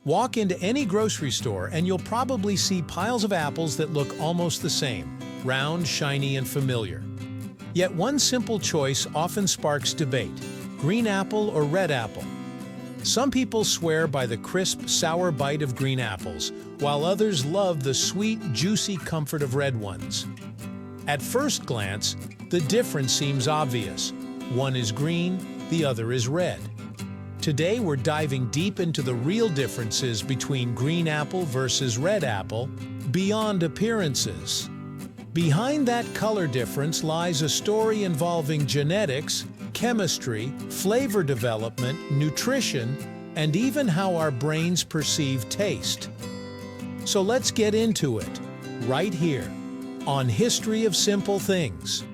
Walk into any grocery store and you'll probably see piles of apples that look almost the same, round, shiny, and familiar. Yet one simple choice often sparks debate: green apple or red apple. Some people swear by the crisp, sour bite of green apples, while others love the sweet, juicy comfort of red ones. At first glance, the difference seems obvious. One is green, the other is red. Today we're diving deep into the real differences between green apple versus red apple, beyond appearances. Behind that color difference lies a story involving genetics, chemistry, flavor development, nutrition, and even how our brains perceive taste. So let's get into it, right here, on History of Simple Things.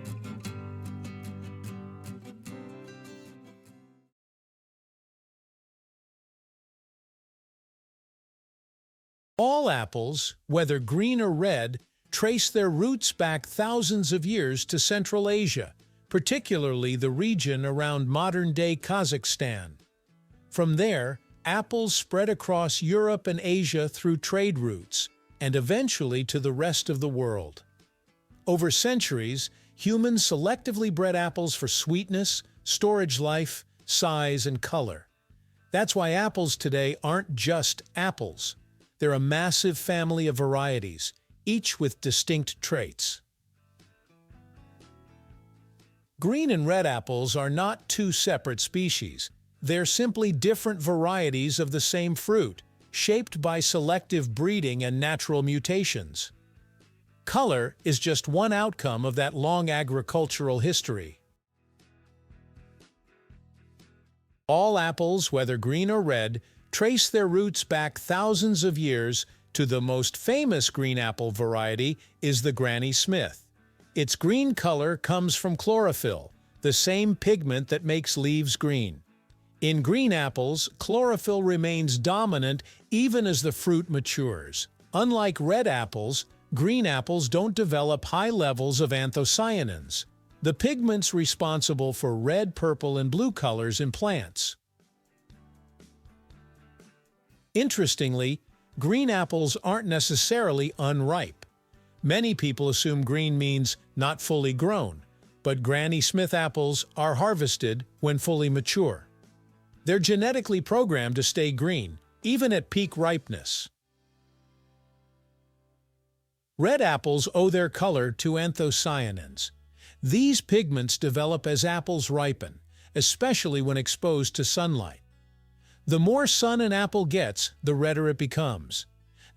All apples, whether green or red, trace their roots back thousands of years to Central Asia, particularly the region around modern-day Kazakhstan. From there, apples spread across Europe and Asia through trade routes, and eventually to the rest of the world. Over centuries, humans selectively bred apples for sweetness, storage life, size, and color. That's why apples today aren't just apples. They're a massive family of varieties, each with distinct traits. Green and red apples are not two separate species. They're simply different varieties of the same fruit, shaped by selective breeding and natural mutations. Color is just one outcome of that long agricultural history. All apples, whether green or red, trace their roots back thousands of years. To the most famous green apple variety is the Granny Smith. Its green color comes from chlorophyll, the same pigment that makes leaves green. In green apples, chlorophyll remains dominant even as the fruit matures. Unlike red apples, green apples don't develop high levels of anthocyanins, the pigments responsible for red, purple, and blue colors in plants. Interestingly, green apples aren't necessarily unripe. Many people assume green means not fully grown, but Granny Smith apples are harvested when fully mature. They're genetically programmed to stay green, even at peak ripeness. Red apples owe their color to anthocyanins. These pigments develop as apples ripen, especially when exposed to sunlight. The more sun an apple gets, the redder it becomes.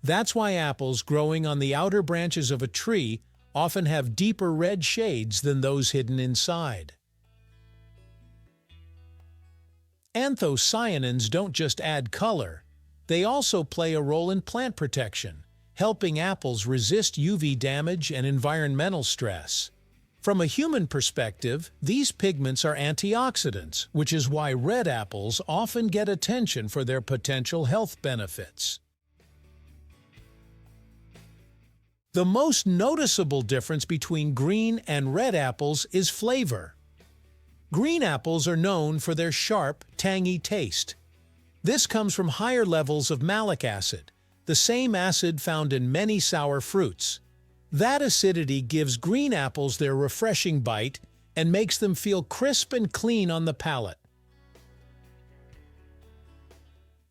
That's why apples growing on the outer branches of a tree often have deeper red shades than those hidden inside. Anthocyanins don't just add color, they also play a role in plant protection, helping apples resist UV damage and environmental stress. From a human perspective, these pigments are antioxidants, which is why red apples often get attention for their potential health benefits. The most noticeable difference between green and red apples is flavor. Green apples are known for their sharp, tangy taste. This comes from higher levels of malic acid, the same acid found in many sour fruits. That acidity gives green apples their refreshing bite and makes them feel crisp and clean on the palate.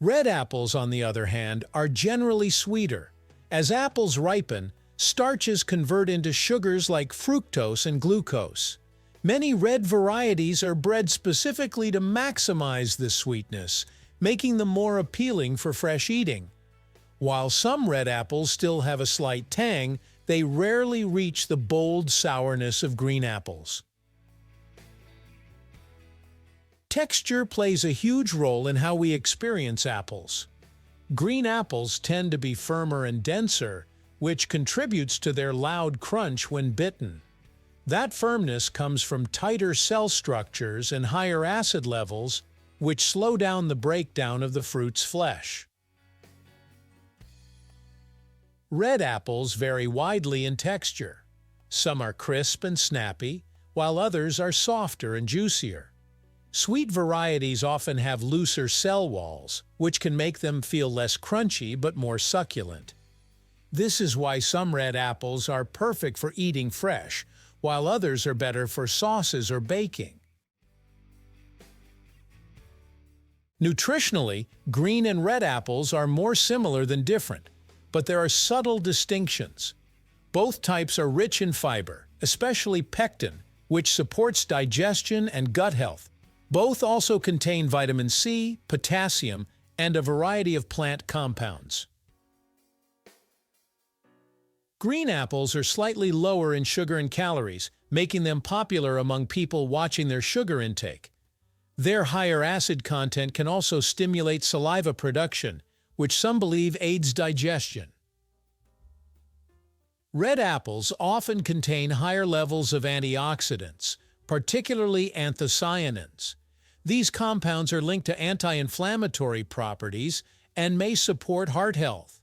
Red apples, on the other hand, are generally sweeter. As apples ripen, starches convert into sugars like fructose and glucose. Many red varieties are bred specifically to maximize this sweetness, making them more appealing for fresh eating. While some red apples still have a slight tang, they rarely reach the bold sourness of green apples. Texture plays a huge role in how we experience apples. Green apples tend to be firmer and denser, which contributes to their loud crunch when bitten. That firmness comes from tighter cell structures and higher acid levels, which slow down the breakdown of the fruit's flesh. Red apples vary widely in texture. Some are crisp and snappy, while others are softer and juicier. Sweet varieties often have looser cell walls, which can make them feel less crunchy but more succulent. This is why some red apples are perfect for eating fresh, while others are better for sauces or baking. Nutritionally, green and red apples are more similar than different, but there are subtle distinctions. Both types are rich in fiber, especially pectin, which supports digestion and gut health. Both also contain vitamin C, potassium, and a variety of plant compounds. Green apples are slightly lower in sugar and calories, making them popular among people watching their sugar intake. Their higher acid content can also stimulate saliva production, which some believe aids digestion. Red apples often contain higher levels of antioxidants, particularly anthocyanins. These compounds are linked to anti-inflammatory properties and may support heart health.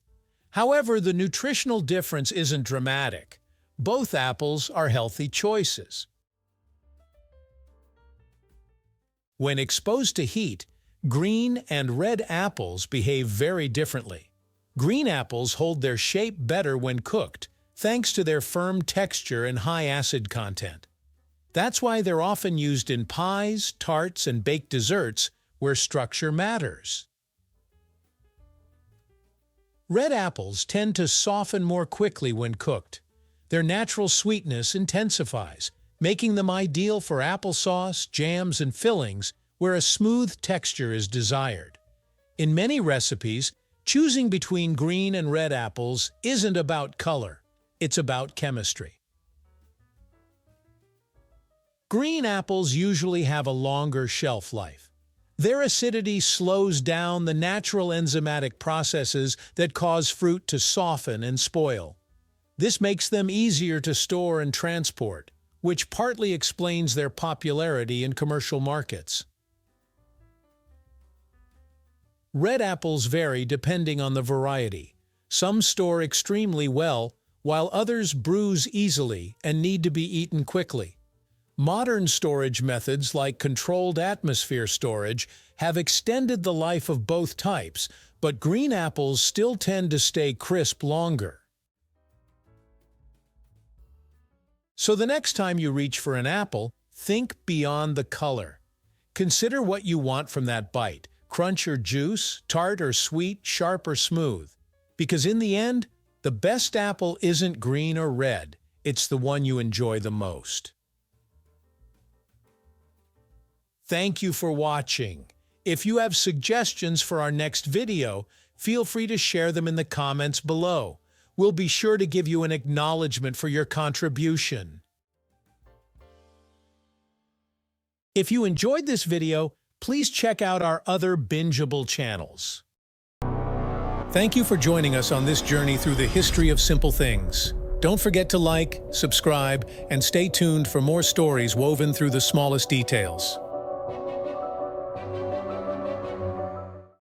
However, the nutritional difference isn't dramatic. Both apples are healthy choices. When exposed to heat, green and red apples behave very differently. Green apples hold their shape better when cooked, thanks to their firm texture and high acid content. That's why they're often used in pies, tarts, and baked desserts where structure matters. Red apples tend to soften more quickly when cooked. Their natural sweetness intensifies, making them ideal for applesauce, jams, and fillings where a smooth texture is desired. In many recipes, choosing between green and red apples isn't about color, it's about chemistry. Green apples usually have a longer shelf life. Their acidity slows down the natural enzymatic processes that cause fruit to soften and spoil. This makes them easier to store and transport, which partly explains their popularity in commercial markets. Red apples vary depending on the variety. Some store extremely well, while others bruise easily and need to be eaten quickly. Modern storage methods like controlled atmosphere storage have extended the life of both types, but green apples still tend to stay crisp longer. So the next time you reach for an apple, think beyond the color. Consider what you want from that bite: crunch or juice, tart or sweet, sharp or smooth. Because in the end, the best apple isn't green or red, it's the one you enjoy the most. Thank you for watching. If you have suggestions for our next video, feel free to share them in the comments below. We'll be sure to give you an acknowledgement for your contribution. If you enjoyed this video, please check out our other bingeable channels. Thank you for joining us on this journey through the history of simple things. Don't forget to like, subscribe, and stay tuned for more stories woven through the smallest details.